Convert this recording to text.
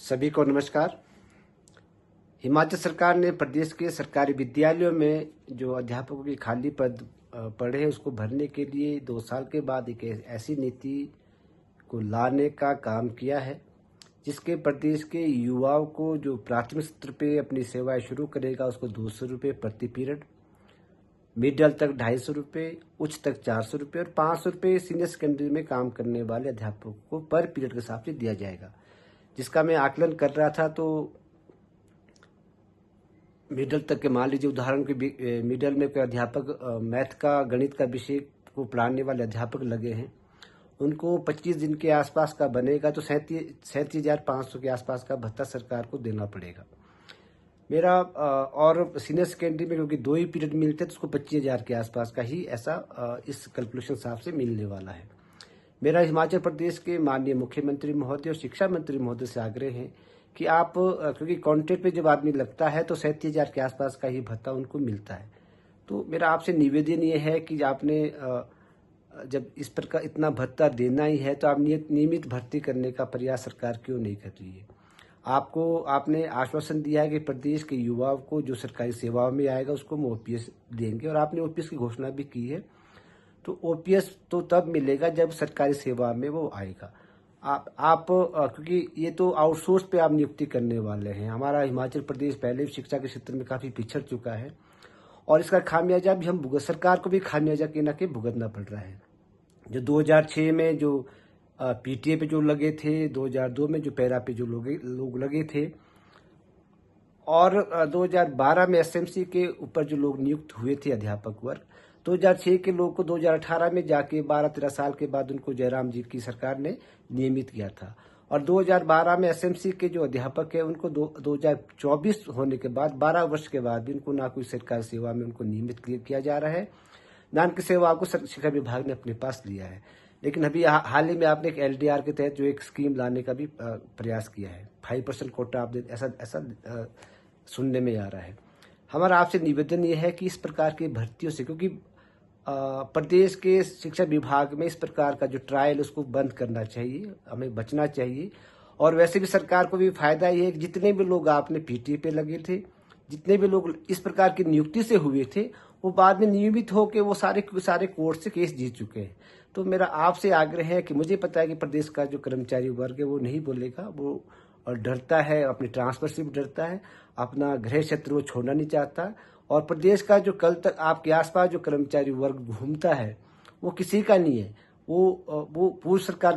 सभी को नमस्कार। हिमाचल सरकार ने प्रदेश के सरकारी विद्यालयों में जो अध्यापकों की खाली पद पड़े हैं उसको भरने के लिए 2 साल के बाद एक ऐसी नीति को लाने का काम किया है जिसके प्रदेश के युवाओं को जो प्राथमिक स्तर पे अपनी सेवाएं शुरू करेगा उसको 200 रुपये प्रति पीरियड, मिडल तक 250 रुपये, उच्च तक 400 रुपये और 500 रुपये सीनियर सेकेंडरी में काम करने वाले अध्यापकों को पर पीरियड के हिसाब से दिया जाएगा। जिसका मैं आकलन कर रहा था तो मिडल तक के मान लीजिए उदाहरण के मिडल में कोई अध्यापक मैथ का गणित का विषय को पढ़ाने वाले अध्यापक लगे हैं, उनको 25 दिन के आसपास का बनेगा तो 37,500 के आसपास का भत्ता सरकार को देना पड़ेगा मेरा। और सीनियर सेकेंडरी में क्योंकि 2 ही पीरियड मिलते हैं तो उसको 25,000 के आसपास का ही ऐसा इस कैलकुलेशन हिसाब से मिलने वाला है। मेरा हिमाचल प्रदेश के माननीय मुख्यमंत्री महोदय और शिक्षा मंत्री महोदय से आग्रह है कि आप क्योंकि कॉन्ट्रैक्ट पे जब आदमी लगता है तो 37,000 के आसपास का ही भत्ता उनको मिलता है। तो मेरा आपसे निवेदन ये है कि आपने जब इस प्रकार इतना भत्ता देना ही है तो आप नियमित भर्ती करने का प्रयास सरकार क्यों नहीं कर रही है। आपने आश्वासन दिया है कि प्रदेश के युवाओं को जो सरकारी सेवाओं में आएगा उसको हम ओपीएस देंगे और आपने ओपीएस की घोषणा भी की है। तो ओपीएस तो तब मिलेगा जब सरकारी सेवा में वो आएगा। आप क्योंकि ये तो आउटसोर्स पे आप नियुक्ति करने वाले हैं। हमारा हिमाचल प्रदेश पहले भी शिक्षा के क्षेत्र में काफ़ी पिछड़ चुका है और इसका खामियाजा भी हम सरकार को भी खामियाजा के ना के भुगतना पड़ रहा है। जो 2006 में जो पीटीए पे जो लगे थे, 2002 में जो पैरा पे जो लोग लगे थे और 2012 में एसएमसी के ऊपर जो लोग नियुक्त हुए थे अध्यापक वर्ग, 2006 के लोग को 2018 में जाके 12-13 साल के बाद उनको जयराम जी की सरकार ने नियमित किया था और 2012 में एसएमसी के जो अध्यापक है उनको 2024 होने के बाद 12 वर्ष के बाद भी उनको ना कोई सरकारी सेवा में उनको नियमित किया जा रहा है, ना उनकी सेवा को शिक्षा विभाग ने अपने पास लिया है। लेकिन अभी हाल ही में आपने एक एलडीआर के तहत जो एक स्कीम लाने का भी प्रयास किया है, 5% कोटा आप ऐसा सुनने में आ रहा है। हमारा आपसे निवेदन ये है कि इस प्रकार की भर्तियों से, क्योंकि प्रदेश के शिक्षा विभाग में इस प्रकार का जो ट्रायल उसको बंद करना चाहिए, हमें बचना चाहिए। और वैसे भी सरकार को भी फायदा ये है कि जितने भी लोग आपने पीटी पे लगे थे, जितने भी लोग इस प्रकार की नियुक्ति से हुए थे, वो बाद में नियमित होकर वो सारे कोर्ट से केस जीत चुके हैं। तो मेरा आपसे आग्रह है कि मुझे पता है कि प्रदेश का जो कर्मचारी वर्ग है वो नहीं बोलेगा, वो और डरता है, अपने ट्रांसफर से भी डरता है, अपना गृह क्षेत्र वो छोड़ना नहीं चाहता। और प्रदेश का जो कल तक आपके आसपास जो कर्मचारी वर्ग घूमता है वो किसी का नहीं है, वो पूर्व सरकार